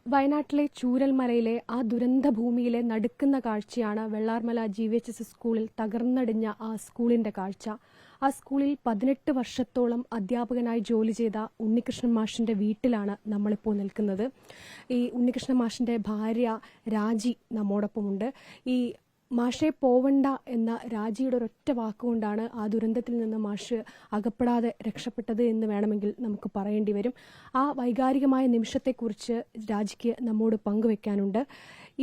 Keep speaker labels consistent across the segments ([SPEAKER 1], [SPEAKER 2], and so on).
[SPEAKER 1] വയനാട്ടിലെ ചൂരൽമലയിലെ ആ ദുരന്ത ഭൂമിയിലെ നടുക്കുന്ന കാഴ്ചയാണ് വെള്ളാർമല GVHS സ്കൂളിൽ തകർന്നടിഞ്ഞ ആ സ്കൂളിന്റെ കാഴ്ച. ആ സ്കൂളിൽ 18 വർഷത്തോളം അധ്യാപകനായി ജോലി ചെയ്ത ഉണ്ണികൃഷ്ണൻ മാഷിന്റെ വീട്ടിലാണ് നമ്മളിപ്പോൾ നിൽക്കുന്നത്. ഈ ഉണ്ണികൃഷ്ണൻ മാഷിന്റെ ഭാര്യ രാജി നമ്മോടൊപ്പമുണ്ട്. ഈ മാഷെ പോവണ്ട എന്ന രാജിയുടെ ഒരൊറ്റ വാക്കുകൊണ്ടാണ് ആ ദുരന്തത്തിൽ നിന്ന് മാഷ് അകപ്പെടാതെ രക്ഷപ്പെട്ടത് എന്ന് വേണമെങ്കിൽ നമുക്ക് പറയേണ്ടി വരും. ആ വൈകാരികമായ നിമിഷത്തെക്കുറിച്ച് രാജിക്ക് നമ്മോട് പങ്കുവെക്കാനുണ്ട്.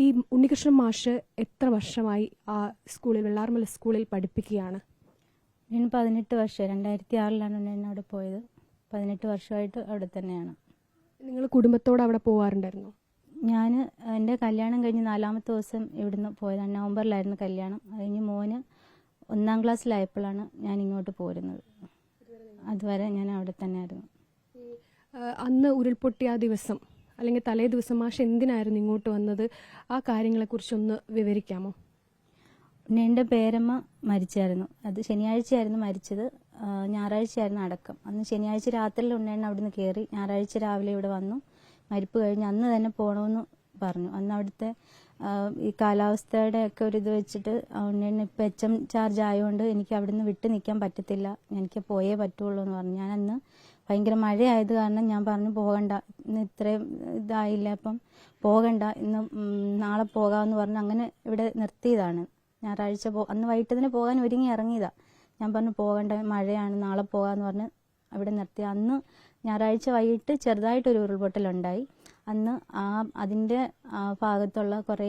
[SPEAKER 1] ഈ ഉണ്ണികൃഷ്ണൻ മാഷ് എത്ര വർഷമായി ആ സ്കൂളിൽ, വെള്ളാർമല സ്കൂളിൽ പഠിപ്പിക്കുകയാണ്?
[SPEAKER 2] ഞാൻ 18 വർഷം, 2006 ഞാൻ അവിടെ പോയത്. 18 വർഷമായിട്ട് അവിടെ തന്നെയാണ്.
[SPEAKER 1] നിങ്ങൾ കുടുംബത്തോടെ അവിടെ പോവാറുണ്ടായിരുന്നോ?
[SPEAKER 2] ഞാൻ എൻ്റെ കല്യാണം കഴിഞ്ഞ് 4ാമത്തെ ദിവസം ഇവിടുന്ന് പോയതാണ്. നവംബറിലായിരുന്നു കല്യാണം. അത് കഴിഞ്ഞ് മോന് 1ാം ക്ലാസ്സിലായപ്പോഴാണ് ഞാൻ ഇങ്ങോട്ട് പോരുന്നത്. അതുവരെ ഞാൻ അവിടെ തന്നെയായിരുന്നു.
[SPEAKER 1] അന്ന് ഉരുൾപൊട്ടിയ ആ ദിവസം അല്ലെങ്കിൽ തലേ ദിവസം മാഷ് എന്തിനായിരുന്നു ഇങ്ങോട്ട് വന്നത്? ആ കാര്യങ്ങളെക്കുറിച്ചൊന്ന് വിവരിക്കാമോ?
[SPEAKER 2] എൻ്റെ പേരമ്മ മരിച്ചായിരുന്നു. അത് ശനിയാഴ്ചയായിരുന്നു മരിച്ചത്. ഞായറാഴ്ചയായിരുന്നു അടക്കം. അന്ന് ശനിയാഴ്ച രാത്രിയിൽ ഉണ്ണേണ്ണ അവിടുന്ന് കയറി. ഞായറാഴ്ച രാവിലെ ഇവിടെ വന്നു. മരിപ്പ് കഴിഞ്ഞ് അന്ന് തന്നെ പോകണമെന്ന് പറഞ്ഞു. അന്ന് അവിടുത്തെ ഈ കാലാവസ്ഥയുടെ ഒക്കെ ഒരു ഇത് വെച്ചിട്ട് ഉണ്ണേണ്ണ ഇപ്പം HM ചാർജ് ആയതുകൊണ്ട് എനിക്ക് അവിടുന്ന് വിട്ട് നിൽക്കാൻ പറ്റത്തില്ല, എനിക്ക് പോയേ പറ്റുള്ളൂ എന്ന് പറഞ്ഞു. ഞാൻ അന്ന് ഭയങ്കര മഴയായത് കാരണം ഞാൻ പറഞ്ഞു പോകണ്ട, ഇന്ന് ഇത്രയും ഇതായില്ല, അപ്പം പോകണ്ട, ഇന്ന് നാളെ പോകാമെന്ന് പറഞ്ഞ് അങ്ങനെ ഇവിടെ നിർത്തിയതാണ്. ഞായറാഴ്ച അന്ന് വൈകിട്ട് തന്നെ പോകാൻ ഒരുങ്ങി ഇറങ്ങിയതാ. ഞാൻ പറഞ്ഞു പോകണ്ട, മഴയാണ്, നാളെ പോകാമെന്ന് പറഞ്ഞ് അവിടെ നിർത്തി. അന്ന് ഞായറാഴ്ച വൈകിട്ട് ചെറുതായിട്ടൊരു ഉരുൾപൊട്ടലുണ്ടായി. അന്ന് അതിൻ്റെ ഭാഗത്തുള്ള കുറേ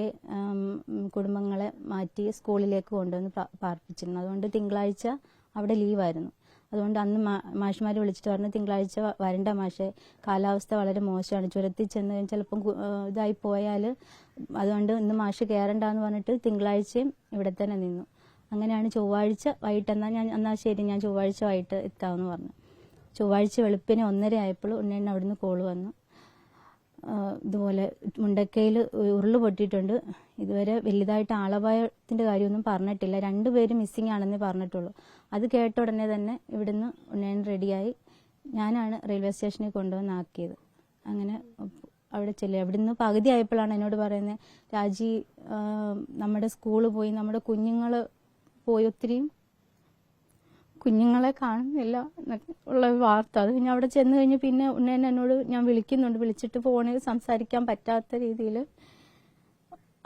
[SPEAKER 2] കുടുംബങ്ങളെ മാറ്റി സ്കൂളിലേക്ക് കൊണ്ടുവന്ന് പാർപ്പിച്ചിരുന്നു. അതുകൊണ്ട് തിങ്കളാഴ്ച അവിടെ ലീവായിരുന്നു. അതുകൊണ്ട് അന്ന് മാഷ്മാർ വിളിച്ചിട്ട് പറഞ്ഞു തിങ്കളാഴ്ച വരണ്ട മാഷെ, കാലാവസ്ഥ വളരെ മോശമാണ്, ചുരത്തിൽ ചെന്ന് ചിലപ്പം ഇതായി പോയാൽ, അതുകൊണ്ട് ഇന്ന് മാഷ് കയറണ്ടെന്ന് പറഞ്ഞിട്ട് തിങ്കളാഴ്ചയും ഇവിടെ തന്നെ നിന്നു. അങ്ങനെയാണ് ചൊവ്വാഴ്ച വൈകിട്ട് എന്നാൽ ശരി ഞാൻ ചൊവ്വാഴ്ച വൈകിട്ട് എത്താമെന്ന് പറഞ്ഞു. ചൊവ്വാഴ്ച വെളുപ്പിന് 1:30 ആയപ്പോൾ ഉണ്ണേണ്ണ അവിടുന്ന് കോള് വന്നു. ഇതുപോലെ മുണ്ടക്കയിൽ ഉരുള് പൊട്ടിയിട്ടുണ്ട്, ഇതുവരെ വലുതായിട്ട് ആളപായത്തിൻ്റെ കാര്യമൊന്നും പറഞ്ഞിട്ടില്ല, 2 പേര് മിസ്സിംഗ് ആണെന്നേ പറഞ്ഞിട്ടുള്ളൂ. അത് കേട്ട ഉടനെ തന്നെ ഇവിടുന്ന് ഉണ്ണേണ്ണ റെഡിയായി. ഞാനാണ് റെയിൽവേ സ്റ്റേഷനിൽ കൊണ്ടുവന്നാക്കിയത്. അങ്ങനെ അവിടെ ചെല്ലുക. അവിടുന്ന് പകുതി ആയപ്പോഴാണ് എന്നോട് പറയുന്നത്, രാജി നമ്മുടെ സ്കൂള് പോയി, നമ്മുടെ കുഞ്ഞുങ്ങൾ പോയി, ഒത്തിരിയും കുഞ്ഞുങ്ങളെ കാണുന്നില്ല എന്നൊക്കെ ഉള്ള വാർത്ത. അത് കഴിഞ്ഞ് അവിടെ ചെന്ന് കഴിഞ്ഞ് പിന്നെ ഉണ്ണേണ്ണ എന്നോട് ഞാൻ വിളിക്കുന്നുണ്ട്, വിളിച്ചിട്ട് ഫോണിൽ സംസാരിക്കാൻ പറ്റാത്ത രീതിയിൽ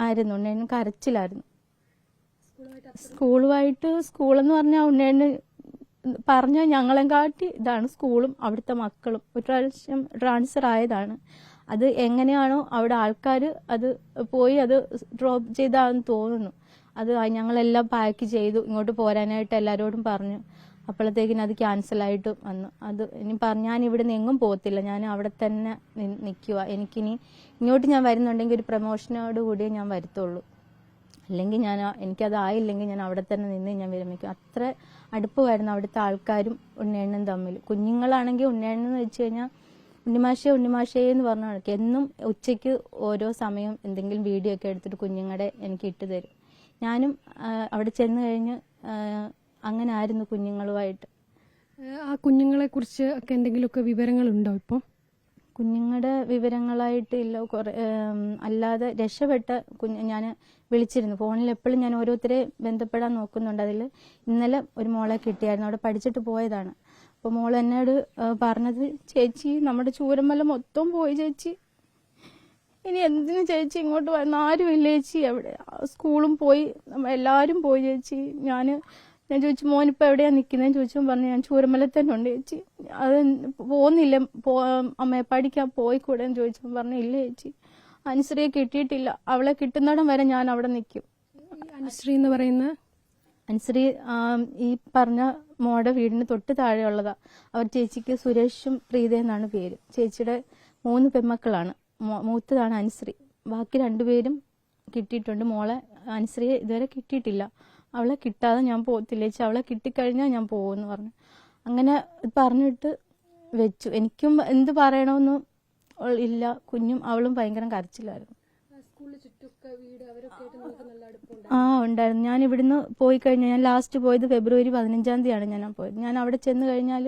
[SPEAKER 2] ആയിരുന്നു. ഉണ്ണേണ്ണ കരച്ചിലായിരുന്നു. സ്കൂളെന്ന് പറഞ്ഞാൽ ഉണ്ണേണ്ണ പറഞ്ഞ ഞങ്ങളെ കാട്ടി ഇതാണ് സ്കൂളും അവിടുത്തെ മക്കളും. ഒരു പ്രാവശ്യം ട്രാൻസ്ഫർ ആയതാണ്. അത് എങ്ങനെയാണോ അവിടെ ആൾക്കാർ അത് പോയി അത് ഡ്രോപ്പ് ചെയ്താന്ന് തോന്നുന്നു. അത് ഞങ്ങളെല്ലാം പാക്ക് ചെയ്തു ഇങ്ങോട്ട് പോരാനായിട്ട് എല്ലാവരോടും പറഞ്ഞു. അപ്പോഴത്തേക്കിന് അത് ക്യാൻസലായിട്ട് വന്നു. അത് ഇനി ഞാൻ ഇവിടുന്ന് എങ്ങും പോകത്തില്ല, ഞാൻ അവിടെ തന്നെ നിൽക്കുക. എനിക്കിനി ഇങ്ങോട്ട് ഞാൻ വരുന്നുണ്ടെങ്കിൽ ഒരു പ്രമോഷനോട് കൂടിയേ ഞാൻ വരത്തുള്ളൂ, അല്ലെങ്കിൽ എനിക്കതായില്ലെങ്കിൽ ഞാൻ അവിടെ തന്നെ നിന്ന് ഞാൻ വിരമിക്കും. അത്ര അടുപ്പമായിരുന്നു അവിടുത്തെ ആൾക്കാരും ഉണ്ണേണ്ണനും തമ്മിൽ. കുഞ്ഞുങ്ങളാണെങ്കിൽ ഉണ്ണേണ്ണെന്ന് വെച്ച് കഴിഞ്ഞാൽ ഉണ്ണിമാഷേ എന്ന് പറഞ്ഞ കണക്ക് എന്നും ഉച്ചയ്ക്ക് ഓരോ സമയം എന്തെങ്കിലും വീഡിയോ ഒക്കെ എടുത്തിട്ട് കുഞ്ഞുങ്ങളുടെ എനിക്ക് ഇട്ട് തരും. ഞാനും അവിടെ ചെന്ന് കഴിഞ്ഞ് അങ്ങനെ ആയിരുന്നു കുഞ്ഞുങ്ങളുമായിട്ട്.
[SPEAKER 1] ആ കുഞ്ഞുങ്ങളെ കുറിച്ച് ഒക്കെ എന്തെങ്കിലുമൊക്കെ വിവരങ്ങളുണ്ടോ ഇപ്പോൾ?
[SPEAKER 2] കുഞ്ഞുങ്ങളുടെ വിവരങ്ങളായിട്ട് ഇല്ല. കുറേ അല്ലാതെ രക്ഷപ്പെട്ട ഞാൻ വിളിച്ചിരുന്നു ഫോണിൽ. എപ്പോഴും ഞാൻ ഓരോരുത്തരെ ബന്ധപ്പെടാൻ നോക്കുന്നുണ്ട്. അതിൽ ഇന്നലെ ഒരു മോളെ കിട്ടിയായിരുന്നു, അവിടെ പഠിച്ചിട്ട് പോയതാണ്. അപ്പോൾ മോൾ എന്നോട് പറഞ്ഞത്, ചേച്ചി നമ്മുടെ ചൂരൽമല മൊത്തം പോയി ചേച്ചി, ഇനി എന്തിനു ചേച്ചി ഇങ്ങോട്ട് വന്ന, ആരുമില്ല ചേച്ചി, എവിടെ സ്കൂളും പോയി, എല്ലാവരും പോയി ചേച്ചി. ഞാൻ ചോദിച്ചു മോനിപ്പോൾ എവിടെയാണ് നിൽക്കുന്നതെന്ന് ചോദിച്ചപ്പോൾ പറഞ്ഞു ഞാൻ ചൂരൽമല തന്നെ ഉണ്ട് ചേച്ചി, അത് പോകുന്നില്ല, അമ്മയെ പഠിക്കാൻ പോയിക്കൂടെ എന്ന് ചോദിച്ചപ്പോൾ പറഞ്ഞു ഇല്ല ചേച്ചി, അനുശ്രീയെ കിട്ടിയിട്ടില്ല, അവളെ കിട്ടുന്നിടം വരെ ഞാൻ അവിടെ നിൽക്കും.
[SPEAKER 1] അനുശ്രീ എന്ന് പറയുന്ന
[SPEAKER 2] അനുശ്രീ ഈ പറഞ്ഞ മോടെ വീടിന് തൊട്ട് താഴെയുള്ളതാ. അവർ ചേച്ചിക്ക് സുരേഷും പ്രീത എന്നാണ് പേര്. ചേച്ചിയുടെ 3 പെൺമക്കളാണ്. മൂത്തതാണ് അനുശ്രീ. ബാക്കി 2 പേരും കിട്ടിയിട്ടുണ്ട്. മോളെ അനുശ്രീയെ ഇതുവരെ കിട്ടിയിട്ടില്ല. അവളെ കിട്ടാതെ ഞാൻ പോകത്തില്ല ചേച്ചി, അവളെ കിട്ടിക്കഴിഞ്ഞാൽ ഞാൻ പോകുമെന്ന് പറഞ്ഞു. അങ്ങനെ പറഞ്ഞിട്ട് വെച്ചു. എനിക്കും എന്ത് പറയണമെന്നും ഇല്ല. കുഞ്ഞും അവളും ഭയങ്കര കരച്ചിലായിരുന്നു. ഉണ്ടായിരുന്നു. ഞാൻ ഇവിടുന്ന് പോയി കഴിഞ്ഞാൽ, ഞാൻ ലാസ്റ്റ് പോയത് ഫെബ്രുവരി 15-ാം തീയതിയാണ് ഞാൻ പോയത്. ഞാൻ അവിടെ ചെന്ന് കഴിഞ്ഞാൽ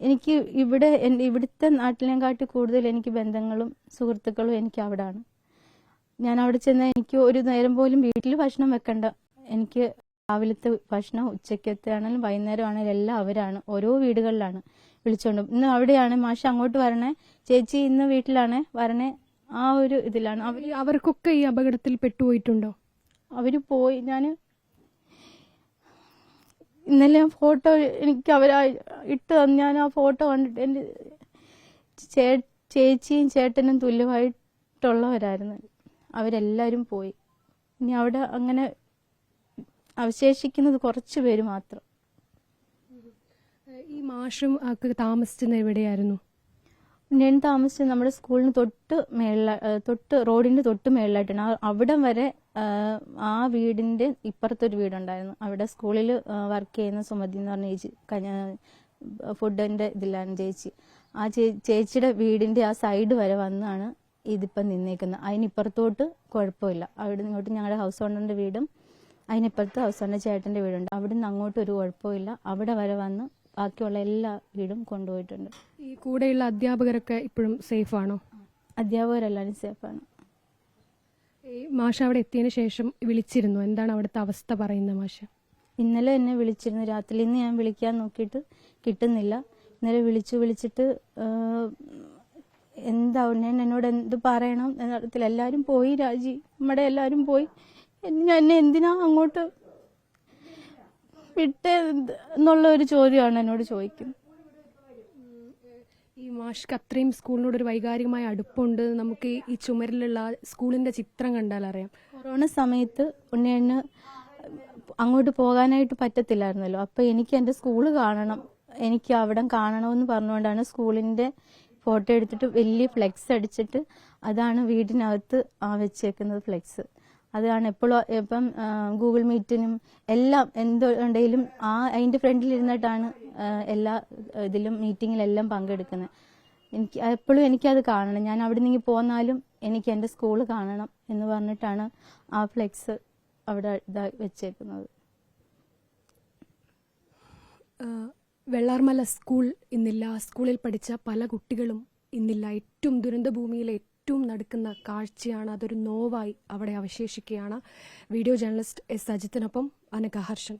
[SPEAKER 2] എനിക്ക് ഇവിടുത്തെ നാട്ടിനെക്കാട്ടി കൂടുതൽ എനിക്ക് ബന്ധങ്ങളും സുഹൃത്തുക്കളും എനിക്ക് അവിടാണ്. ഞാൻ അവിടെ ചെന്നാൽ എനിക്ക് ഒരു നേരം പോലും വീട്ടിൽ ഭക്ഷണം വെക്കണ്ട. എനിക്ക് രാവിലത്തെ ഭക്ഷണം, ഉച്ചക്കത്തെ ആണെങ്കിലും വൈകുന്നേരം ആണെങ്കിലും എല്ലാം അവരാണ്. ഓരോ വീടുകളിലാണ് വിളിച്ചോണ്ട് ഇന്ന് അവിടെയാണ് മാഷ് അങ്ങോട്ട് വരണേ, ചേച്ചി ഇന്ന് വീട്ടിലാണ് വരണേ, ആ ഒരു ഇതിലാണ്
[SPEAKER 1] അവർക്കൊക്കെ ഈ അപകടത്തിൽ പെട്ടുപോയിട്ടുണ്ടോ?
[SPEAKER 2] അവര് പോയി. ഇന്നലെ ഫോട്ടോ എനിക്ക് അവരാ ഇട്ട് തന്നു. ഞാൻ ആ ഫോട്ടോ കണ്ടിട്ട് എൻ്റെ ചേച്ചിയും ചേട്ടനും തുല്യമായിട്ടുള്ളവരായിരുന്നു. അവരെല്ലാവരും പോയി. ഇനി അവിടെ അങ്ങനെ അവശേഷിക്കുന്നത് കുറച്ച് പേര് മാത്രം.
[SPEAKER 1] ഈ മാഷും ഒക്കെ താമസിച്ചിരുന്ന എവിടെയായിരുന്നു?
[SPEAKER 2] ഞാൻ താമസിച്ചത് നമ്മുടെ സ്കൂളിന് റോഡിന്റെ തൊട്ട് മേളിലായിട്ടാണ്. അവിടം വരെ ആ വീടിന്റെ ഇപ്പുറത്തൊരു വീടുണ്ടായിരുന്നു. അവിടെ സ്കൂളിൽ വർക്ക് ചെയ്യുന്ന സുമതി എന്ന് പറഞ്ഞ ചേച്ചി, ഫുഡിന്റെ ഇതിലാണ് ചേച്ചി. ആ ചേച്ചിയുടെ വീടിന്റെ ആ സൈഡ് വരെ വന്നാണ് ഇതിപ്പം നിന്നേക്കുന്നത്. അതിനിപ്പുറത്തോട്ട് കുഴപ്പമില്ല. അവിടെ ഇങ്ങോട്ട് ഞങ്ങളുടെ ഹൗസ് ഓണറിന്റെ വീടും അതിനിപ്പുറത്ത് ഹൗസ് ഓണറിന്റെ ചേട്ടന്റെ വീടുണ്ട്. അവിടെ നിന്ന് അങ്ങോട്ട് ഒരു കുഴപ്പമില്ല. അവിടെ വരെ വന്ന് ബാക്കിയുള്ള എല്ലാ വീടും കൊണ്ടുപോയിട്ടുണ്ട്.
[SPEAKER 1] ഈ കൂടെയുള്ള അധ്യാപകരൊക്കെ ഇപ്പോഴും സേഫ് ആണോ?
[SPEAKER 2] അധ്യാപകരെല്ലാവരും സേഫാണ്.
[SPEAKER 1] ഈ മാഷ അവിടെ എത്തിയതിനു ശേഷം വിളിച്ചിരുന്നു, എന്താണ് അവിടുത്തെ അവസ്ഥ പറയുന്നത് മാഷ?
[SPEAKER 2] ഇന്നലെ എന്നെ വിളിച്ചിരുന്നു രാത്രി. ഇന്ന് ഞാൻ വിളിക്കാൻ നോക്കിയിട്ട് കിട്ടുന്നില്ല. ഇന്നലെ വിളിച്ചിട്ട് എന്താ എന്നോട് എന്ത് പറയണം എന്നറിയത്തില്ല. എല്ലാവരും പോയി, രാജി നമ്മുടെ എല്ലാവരും പോയി. എന്നെ എന്തിനാ അങ്ങോട്ട് വിട്ടേ എന്നുള്ള ഒരു ചോദ്യമാണ് എന്നോട് ചോദിക്കുന്നത്.
[SPEAKER 1] ഈ മാഷ്ക്ക് അത്രയും സ്കൂളിനോട് ഒരു വൈകാരികമായ അടുപ്പുണ്ട്. നമുക്ക് ഈ ചുമരിലുള്ള സ്കൂളിന്റെ ചിത്രം കണ്ടാൽ അറിയാം.
[SPEAKER 2] കൊറോണ സമയത്ത് ഉണ്ണിയണ്ണന് അങ്ങോട്ട് പോകാനായിട്ട് പറ്റത്തില്ലായിരുന്നല്ലോ. അപ്പൊ എനിക്ക് എൻ്റെ സ്കൂള് കാണണം, എനിക്ക് അവിടെ കാണണമെന്ന് പറഞ്ഞുകൊണ്ടാണ് സ്കൂളിന്റെ ഫോട്ടോ എടുത്തിട്ട് വലിയ ഫ്ലെക്സ് അടിച്ചിട്ട് അതാണ് വീടിനകത്ത് വെച്ചേക്കുന്നത് ഫ്ലെക്സ്. അതാണ് എപ്പോഴും ഇപ്പം ഗൂഗിൾ മീറ്റിനും എല്ലാം എന്തുണ്ടെങ്കിലും അതിന്റെ ഫ്രണ്ടിൽ ഇരുന്നിട്ടാണ് എല്ലാ ഇതിലും മീറ്റിങ്ങിലെല്ലാം പങ്കെടുക്കുന്നത്. എപ്പോഴും എനിക്കത് കാണണം. ഞാൻ അവിടെ നിന്ന് പോന്നാലും എനിക്ക് എൻ്റെ സ്കൂൾ കാണണം എന്ന് പറഞ്ഞിട്ടാണ് ആ ഫ്ലെക്സ് അവിടെ വെച്ചേക്കുന്നത്.
[SPEAKER 1] വെള്ളാർമല സ്കൂൾ ഇന്നില്ല. ആ സ്കൂളിൽ പഠിച്ച പല കുട്ടികളും ഇന്നില്ല. ഏറ്റവും ദുരന്തഭൂമിയിലെ ഏറ്റവും നടുക്കുന്ന കാഴ്ചയാണ്. അതൊരു നോവായി അവിടെ അവശേഷിക്കുകയാണ്. വീഡിയോ ജേർണലിസ്റ്റ് എസ് അജിത്തിനൊപ്പം അനഘ ഹർഷൻ.